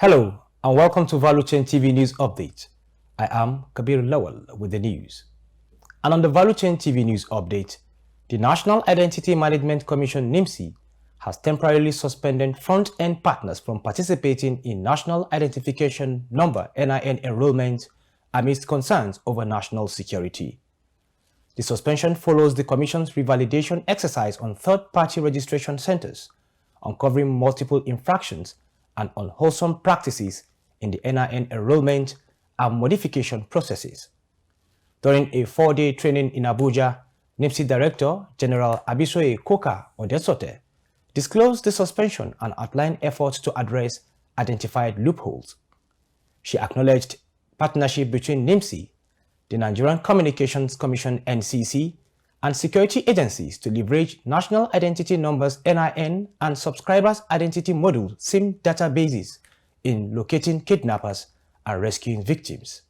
Hello and welcome to Value Chain TV News Update. I am Kabir Lawal with the news. And on the Value Chain TV News Update, the National Identity Management Commission NIMC has temporarily suspended front-end partners from participating in National Identification Number NIN enrollment amidst concerns over national security. The suspension follows the Commission's revalidation exercise on third-party registration centers, uncovering multiple infractions and unwholesome practices in the NIN enrollment and modification processes. During a 4-day training in Abuja, NIMC Director General Abisoye Koka Odesote disclosed the suspension and outlined efforts to address identified loopholes. She acknowledged partnership between NIMC, the Nigerian Communications Commission (NCC), and security agencies to leverage national identity numbers NIN and subscribers' identity module SIM databases in locating kidnappers and rescuing victims.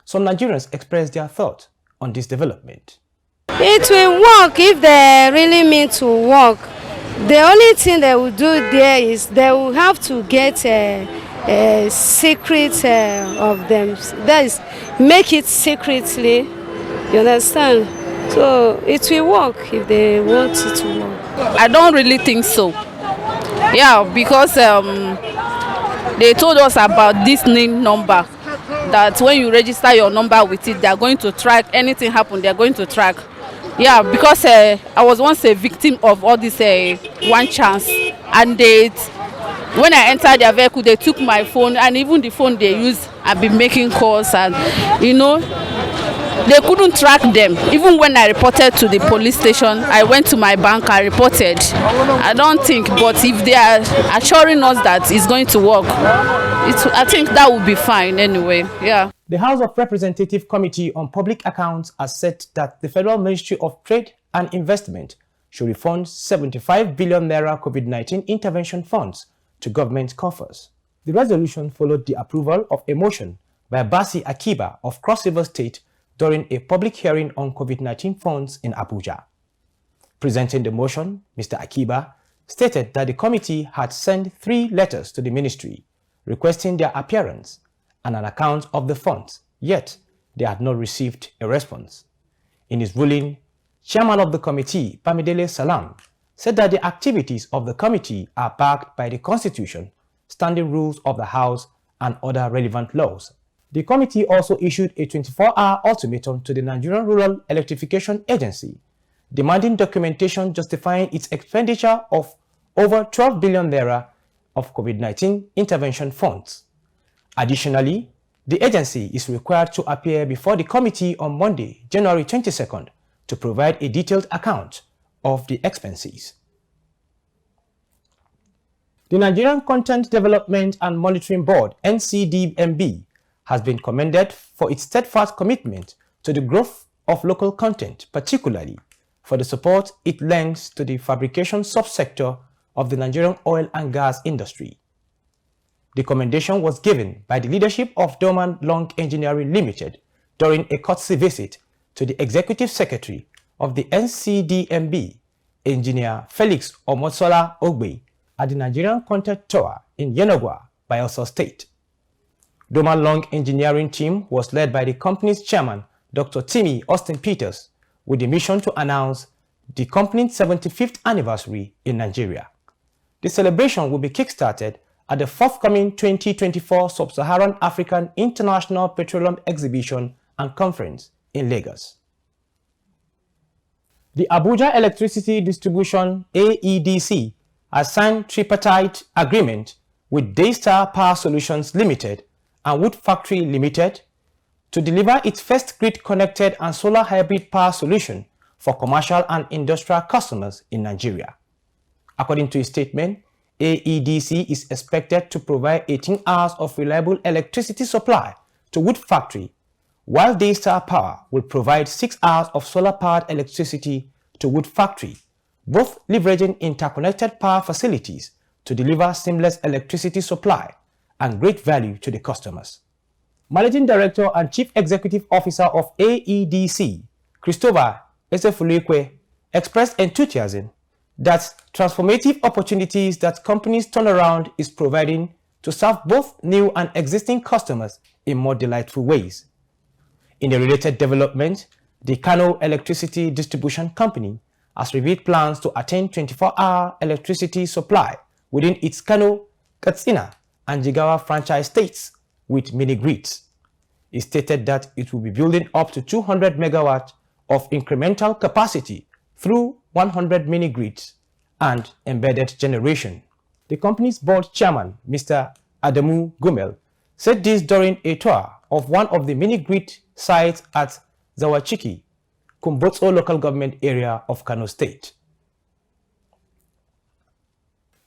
Some Nigerians expressed their thoughts on this development. It will work if they really mean to work. The only thing they will do there is they will have to get a secret of them. That is, make it secretly. You understand? So it will work if they want it to work. I don't really think so. Yeah, because they told us about this name number, that when you register your number with it, they are going to track anything happen. They are going to track. Yeah, because I was once a victim of all this one chance, and when I entered their vehicle, they took my phone, and even the phone they use, I've been making calls, and they couldn't track them. Even when I reported to the police station, I went to my bank, I reported. I don't think, but if they are assuring us that it's going to work, I think that would be fine anyway. Yeah. The House of Representatives Committee on Public Accounts has said that the Federal Ministry of Trade and Investment should refund 75 billion naira COVID-19 intervention funds to government coffers. The resolution followed the approval of a motion by Basi Akiba of Cross River State during a public hearing on COVID-19 funds in Abuja. Presenting the motion, Mr. Akiba stated that the committee had sent 3 letters to the ministry requesting their appearance and an account of the funds, yet they had not received a response. In his ruling, Chairman of the committee, Bamidele Salam, said that the activities of the committee are backed by the Constitution, standing rules of the House, and other relevant laws. The committee also issued a 24-hour ultimatum to the Nigerian Rural Electrification Agency, demanding documentation justifying its expenditure of over 12 billion naira of COVID-19 intervention funds. Additionally, the agency is required to appear before the committee on Monday, January 22nd, to provide a detailed account of the expenses. The Nigerian Content Development and Monitoring Board, NCDMB, has been commended for its steadfast commitment to the growth of local content, particularly for the support it lends to the fabrication subsector of the Nigerian oil and gas industry. The commendation was given by the leadership of Dorman Long Engineering Limited during a courtesy visit to the Executive Secretary of the NCDMB, Engineer Felix Omosola Ogbe, at the Nigerian Content Tower in Yenogwa, Bayelsa State. Dorman Long Engineering team was led by the company's chairman, Dr. Timmy Austin Peters, with the mission to announce the company's 75th anniversary in Nigeria. The celebration will be kick-started at the forthcoming 2024 SubSaharan African International Petroleum Exhibition and Conference in Lagos. The Abuja Electricity Distribution AEDC has signed tripartite agreement with Daystar Power Solutions Limited and Wood Factory Limited to deliver its first grid-connected and solar hybrid power solution for commercial and industrial customers in Nigeria. According to a statement, AEDC is expected to provide 18 hours of reliable electricity supply to Wood Factory, while Daystar Power will provide 6 hours of solar-powered electricity to Wood Factory, both leveraging interconnected power facilities to deliver seamless electricity supply and great value to the customers. Managing Director and Chief Executive Officer of AEDC, Christopher Esefulekwe, expressed enthusiasm that transformative opportunities that companies turnaround is providing to to serve both new and existing customers in more delightful ways. In a related development, the Kano Electricity Distribution Company has revealed plans to attain 24-hour electricity supply within its Kano, Katsina, and Jigawa franchise states with mini-grids. It stated that it will be building up to 200 megawatts of incremental capacity through 100 mini-grids and embedded generation. The company's board chairman, Mr. Adamu Gumel, said this during a tour of one of the mini-grid sites at Zawachiki, Kumbotso local government area of Kano State.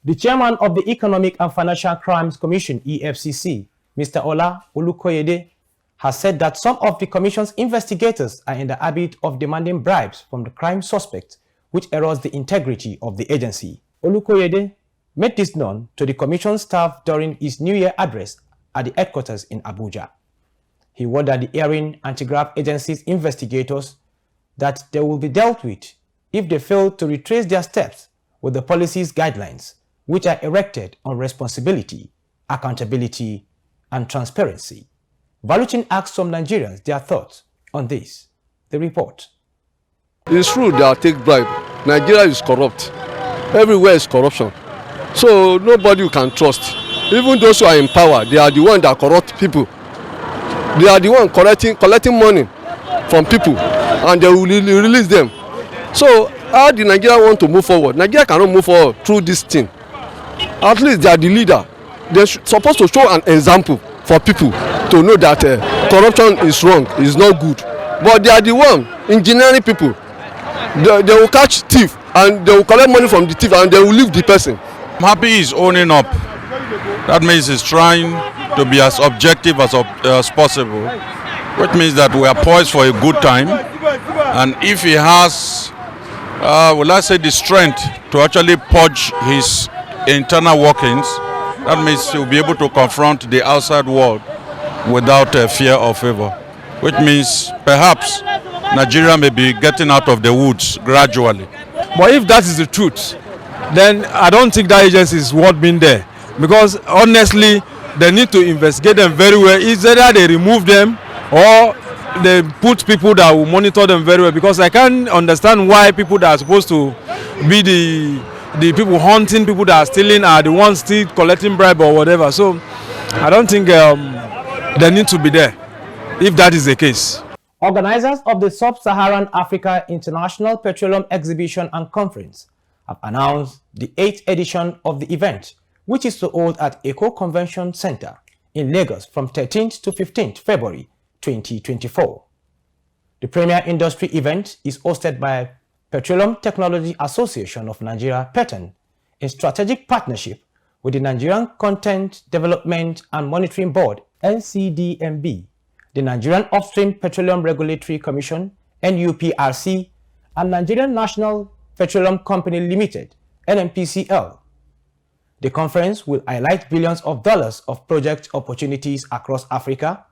The chairman of the Economic and Financial Crimes Commission, EFCC, Mr. Ola Olukoyede, has said that some of the commission's investigators are in the habit of demanding bribes from the crime suspects, which erodes the integrity of the agency. Olukoyede made this known to the commission staff during his New Year address at the headquarters in Abuja. He warned that the hearing anti-graft agency's investigators that they will be dealt with if they fail to retrace their steps with the policy's guidelines, which are erected on responsibility, accountability, and transparency. Valuchin asked some Nigerians their thoughts on this. The report. It's true they take bribe. Nigeria is corrupt. Everywhere is corruption. So nobody you can trust. Even those who are in power, they are the ones that corrupt people. They are the ones collecting money from people, and they will release them. So how the Nigeria want to move forward? Nigeria cannot move forward through this thing. At least they are the leader. They're supposed to show an example for people to know that corruption is wrong, is not good. But they are the one engineering people. They will catch thief and they will collect money from the thief and they will leave the person. I'm happy he's owning up. That means he's trying to be as objective as possible, which means that we are poised for a good time. And if he has, will I say, the strength to actually purge his internal workings, that means he'll be able to confront the outside world without fear or favor, which means perhaps Nigeria may be getting out of the woods gradually. But if that is the truth, then I don't think that agency is worth being there, because honestly they need to investigate them very well. It's either they remove them or they put people that will monitor them very well, because I can't understand why people that are supposed to be the people hunting people that are stealing are the ones still collecting bribe or whatever. So I don't think they need to be there if that is the case. Organizers of the Sub-Saharan Africa International Petroleum Exhibition and Conference have announced the 8th edition of the event, which is to hold at Eco Convention Center in Lagos from 13th to 15th February 2024. The premier industry event is hosted by Petroleum Technology Association of Nigeria, PETN, in strategic partnership with the Nigerian Content Development and Monitoring Board, NCDMB, the Nigerian Upstream Petroleum Regulatory Commission, NUPRC, and Nigerian National Petroleum Company Limited, NNPCL. The conference will highlight billions of dollars of project opportunities across Africa,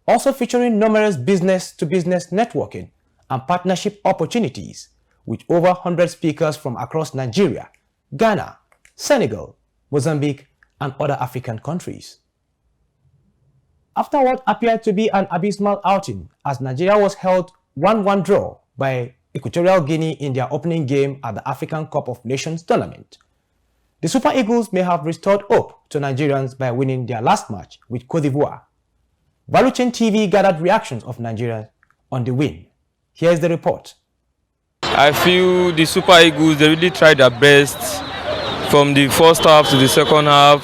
also featuring numerous business-to-business networking and partnership opportunities, with over 100 speakers from across Nigeria, Ghana, Senegal, Mozambique, and other African countries. After what appeared to be an abysmal outing, as Nigeria was held 1-1 draw by Equatorial Guinea in their opening game at the African Cup of Nations tournament, the Super Eagles may have restored hope to Nigerians by winning their last match with Cote d'Ivoire. Valuchin TV gathered reactions of Nigerians on the win. Here's the report. I feel the Super Eagles, they really tried their best from the first half to the second half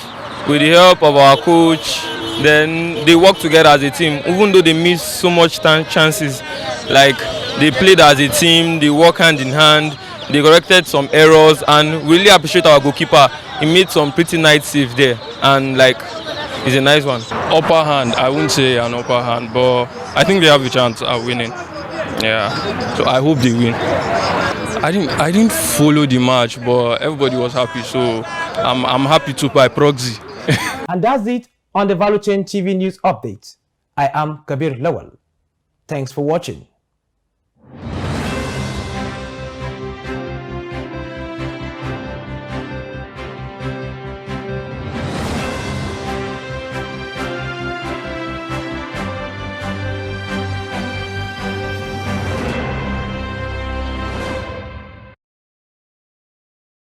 with the help of our coach. Then they worked together as a team, even though they missed so much chances. Like, they played as a team, they worked hand in hand, they corrected some errors, and really appreciate our goalkeeper. He made some pretty nice saves there, and like, it's a nice one. Upper hand, I wouldn't say an upper hand, but I think they have a chance at winning. Yeah, so I hope they win. I didn't follow the match, but everybody was happy, so I'm happy too by proxy. And that's it on the Valuchin TV News Update. I am Kabir Lawal. Thanks for watching.